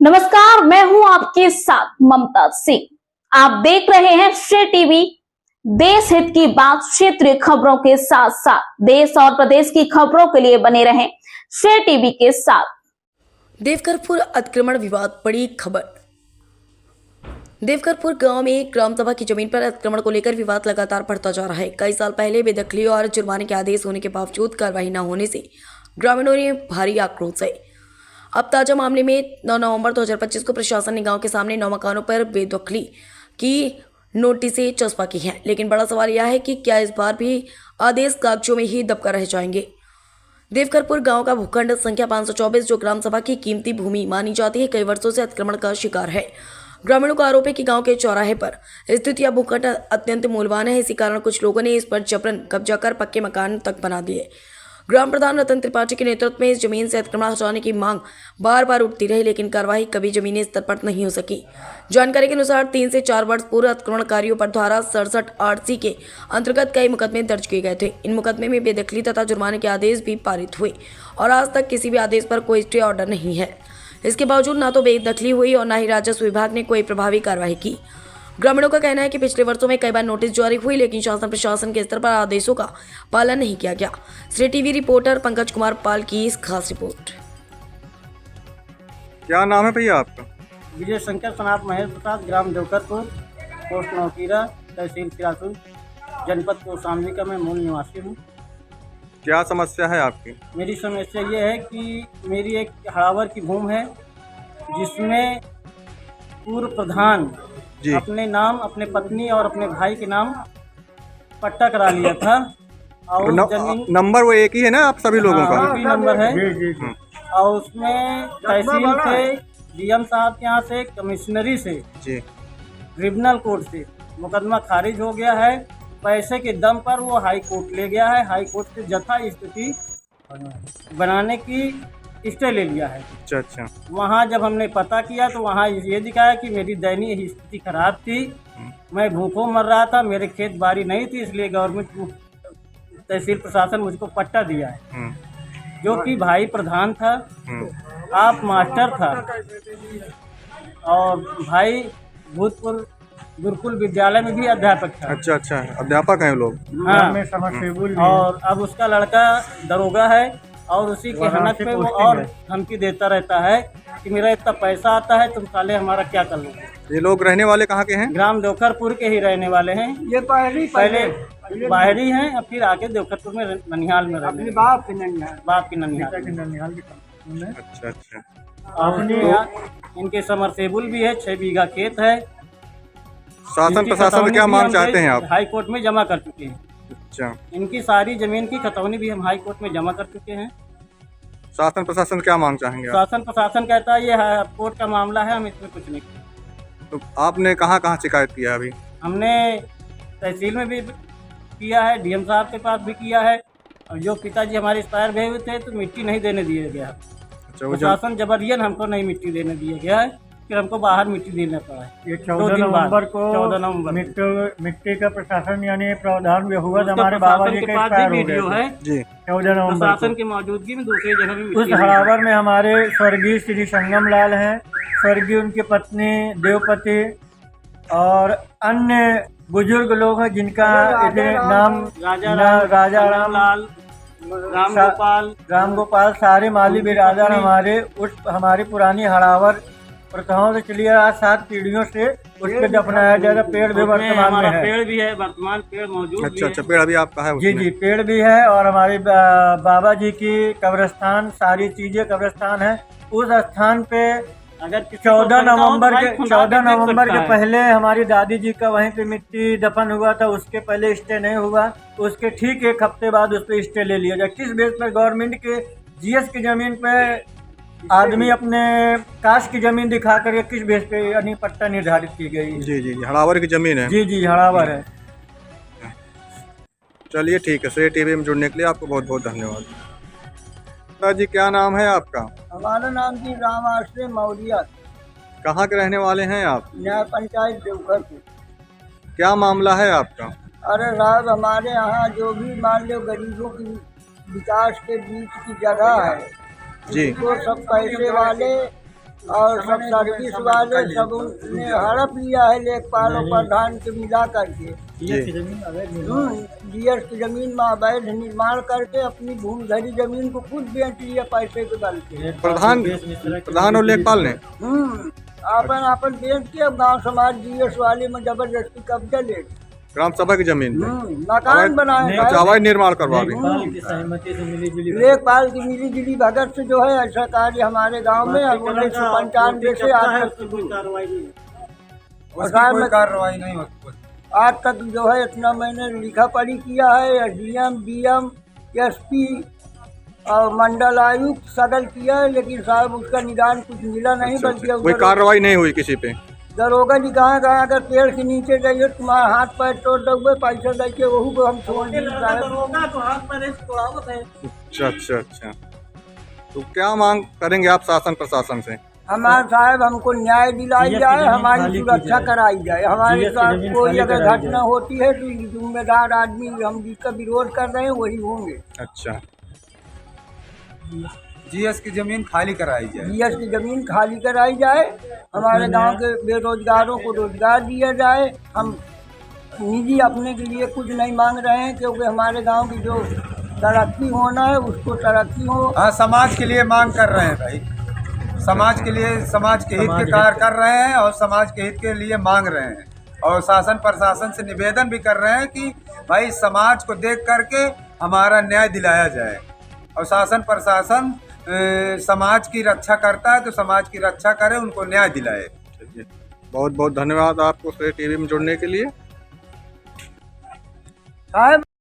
नमस्कार, मैं हूं आपके साथ ममता सिंह। आप देख रहे हैं श्रेय टीवी। देश हित की बात, क्षेत्रीय खबरों के साथ साथ देश और प्रदेश की खबरों के लिए बने रहें श्रेय टीवी के साथ। देवकरपुर अतिक्रमण विवाद, बड़ी खबर। देवकरपुर गांव में ग्राम सभा की जमीन पर अतिक्रमण को लेकर विवाद लगातार बढ़ता जा रहा है। कई साल पहले बेदखली और जुर्माने के आदेश होने के बावजूद कार्रवाई न होने से ग्रामीणों ने भारी आक्रोश है। अब ताजा मामले में 9 नवंबर 2025 को प्रशासन ने गांव के सामने 9 मकानों पर बेदखली की नोटिसें चस्पा की हैं, लेकिन बड़ा सवाल यह है कि क्या इस बार भी आदेश कागजों में ही दबकर रह जाएंगे। देवकरपुर गांव का भूखंड संख्या 524, जो ग्राम सभा की कीमती भूमि मानी जाती है, कई वर्षों से अतिक्रमण का शिकार है। ग्रामीणों का आरोप है कि गांव के चौराहे पर स्थित यह भूखंड अत्यंत मूल्यवान है। इसी कारण कुछ लोगों ने इस पर जबरन कब्जा कर पक्के मकान तक बना दिए। ग्राम प्रधान रतन त्रिपाठी के नेतृत्व में इस जमीन से अतिक्रमण हटाने की मांग बार बार उठती रही, लेकिन कार्रवाई कभी जमीनी स्तर पर नहीं हो सकी। जानकारी के अनुसार 3 से 4 वर्ष पूर्व अतिक्रमणकारियों पर धारा 67 आरसी के अंतर्गत कई मुकदमे दर्ज किए गए थे। इन मुकदमे में बेदखली तथा जुर्माने के आदेश भी पारित हुए और आज तक किसी भी आदेश पर कोई स्टे ऑर्डर नहीं है। इसके बावजूद न तो बेदखली हुई और न ही राजस्व विभाग ने कोई प्रभावी कार्रवाई की। ग्रामीणों का कहना है कि पिछले वर्षों में कई बार नोटिस जारी हुई, लेकिन शासन प्रशासन के स्तर पर आदेशों का पालन नहीं किया गया। श्रेय टीवी रिपोर्टर पंकज कुमार पाल की इस खास रिपोर्ट। क्या नाम है भैया आपका? विजय शंकर सनाप महेश प्रसाद, ग्राम देवकरपुर, पोस्ट नौकीरा, तहसील सिरासुर, जनपद कौशाम्बी का मैं मूल निवासी हूँ। क्या समस्या है आपकी? मेरी समस्या ये है कि मेरी एक हड़ावर की भूमि है, जिसमें पूर्व प्रधान जी। अपने नाम, अपने पत्नी और अपने भाई के नाम पट्टा करा लिया था। और जमीन नंबर वो एक ही है ना आप सभी लोगों का? हाँ, नंबर है। और उसमें तहसील से, डीएम साहब के यहाँ से, कमिश्नरी से जी, ट्रिब्यूनल कोर्ट से मुकदमा खारिज हो गया है। पैसे के दम पर वो हाई कोर्ट ले गया है। हाई कोर्ट से जथा स्थिति बनाने की स्टे ले लिया है। अच्छा। वहाँ जब हमने पता किया तो वहाँ ये दिखाया कि मेरी दयनीय स्थिति खराब थी, मैं भूखों मर रहा था, मेरे खेत बाड़ी नहीं थी, इसलिए गवर्नमेंट तहसील प्रशासन मुझको पट्टा दिया है, जो कि भाई प्रधान था, आप मास्टर था और भाई भूतपूर्व गुरुकुल विद्यालय में भी अध्यापक था। अच्छा, अध्यापक हैं लोग। हाँ, और अब उसका लड़का दरोगा है और उसी के हनक पे वो और धमकी देता रहता है कि मेरा इतना पैसा आता है, तुम साले हमारा क्या कर लोगे। ये लोग रहने वाले कहाँ के हैं? ग्राम देवकरपुर के ही रहने वाले हैं। ये पहले बाहरी हैं और फिर आके देवकरपुर में ननिहाल में रहते, बाप की ननिहाल। अच्छा। और इनके समरसेबुल भी है, 6 बीघा खेत है। शासन प्रशासन से क्या मांग चाहते हैं आप? हाई कोर्ट में जमा कर चुके हैं। अच्छा, इनकी सारी जमीन की खतौनी भी हम हाई कोर्ट में जमा कर चुके हैं। शासन प्रशासन क्या मांग चाहेंगे आप? शासन प्रशासन कहता है ये कोर्ट का मामला है, हम इसमें कुछ नहीं। तो आपने कहाँ शिकायत किया अभी? हमने तहसील में भी किया है, डीएम साहब के पास भी किया है, और जो पिताजी हमारे एक्सपायर गए हुए थे तो मिट्टी नहीं देने दिया गया। अच्छा, प्रशासन जबरन हमको नहीं मिट्टी देने दिया गया है, फिर हमको बाहर मिट्टी देना पड़ा है। ये 14 नवंबर को 14 नवंबर मिट्टी का प्रशासन यानी प्रावधान हुआ था। हमारे बाबा जी का एक्सपायर हो वीडियो गया है जी, 14 नवंबर प्रशासन की मौजूदगी में दूसरी जगह भी उस हड़ावर में हमारे स्वर्गीय श्री संगम लाल हैं, स्वर्गीय उनकी पत्नी देवपति और अन्य बुजुर्ग लोग हैं जिनका नाम राजा राम, राम गोपाल, सारे माली बिरादर हमारी पुरानी हड़ावर प्रथाओं से चलिए आज 7 पीढ़ियों से उसके दफनाया जाएगा। पेड़ भी वर्तमान में है, पेड़ भी है, वर्तमान पेड़ मौजूद। अच्छा, पेड़ अभी आपका है उसमें? जी, पेड़ भी है और हमारे बाबा जी की कब्रिस्तान, सारी चीजें कब्रिस्तान है। उस स्थान पे अगर 14 नवंबर के पहले हमारी दादी जी का वहीं पे मिट्टी दफन हुआ था, उसके पहले स्टे नहीं हुआ, उसके ठीक 1 हफ्ते बाद उस पर स्टे ले लिया जाए। किस बेस पर गवर्नमेंट के जीएस की जमीन पे आदमी अपने काश की जमीन दिखा कर किस बेस पे यानी पट्टा निर्धारित की गई? जी, हड़ावर की जमीन है। जी, हड़ावर है। चलिए ठीक है, श्रेय टीवी में जुड़ने के लिए आपको बहुत बहुत धन्यवाद। जी, क्या नाम है आपका? हमारा नाम जी राम आश्रय मौर्य। कहाँ के रहने वाले हैं आप? न्याय पंचायत देवकरपुर। क्या मामला है आपका? अरे साहब, हमारे यहाँ जो भी मान लो गरीबों की विकास के बीच की जगह है जी, तो सब पैसे वाले और सब सर्विस वाले सब ने हड़प लिया है लेखपाल और प्रधान के मिला करके जीएस की जमीन अवैध निर्माण। जीएस की जमीन में अवैध निर्माण करके अपनी भूमि जमीन को खुद बेच लिया पैसे के बल पे। प्रधान और लेखपाल ने अपन अपन बेच के अब गाँव समाज जीएस वाले में जबरदस्ती कब्जा ले ग्राम सभा की जमीन पे मकान बनाए अच्छा अवैध निर्माण करवा दी। लेखपाल की सहमति से मिली लेखपाल की मिली जुली भगत से जो है ऐसा कार्य हमारे गांव में 1995 से आज तक कार्रवाई नहीं होती। आज तक जो है इतना मैंने लिखा पढ़ी किया है, डीएम डीएम एसपी और मंडल आयुक्त सदल किया है, लेकिन साहब उसका निदान कुछ मिला नहीं। बल्कि कोई कार्रवाई नहीं हुई किसी पे। दरोगा जी कहाँ गए, अगर पेड़ के नीचे जाइए तुम्हारा हाथ पैर तोड़ दोगे, पैसा दे के वही को हम छोड़ दिए। अच्छा तो क्या मांग करेंगे आप शासन प्रशासन से? हमारे साहब हमको न्याय दिलाई जाए, हमारी सुरक्षा कराई जाए। हमारे साथ कोई अगर घटना होती है तो जिम्मेदार आदमी हम जिसका विरोध कर रहे हैं वही होंगे। अच्छा जीएस की जमीन खाली कराई जाए। जीएस की जमीन खाली कराई जाए, हमारे गांव के बेरोजगारों को रोजगार दिया जाए। हम निजी अपने के लिए कुछ नहीं मांग रहे हैं, क्योंकि हमारे गांव की जो तरक्की होना है उसको तरक्की हो। हाँ, समाज के लिए मांग कर रहे हैं भाई, समाज के लिए, समाज के हित के कार्य कर रहे हैं और समाज के हित के लिए मांग रहे हैं। और शासन प्रशासन से निवेदन भी कर रहे हैं कि भाई समाज को देख करके हमारा न्याय दिलाया जाए। और शासन प्रशासन समाज की रक्षा करता है तो समाज की रक्षा करे, उनको न्याय दिलाए। बहुत बहुत धन्यवाद आपको श्रेय टीवी में जुड़ने के लिए। साहब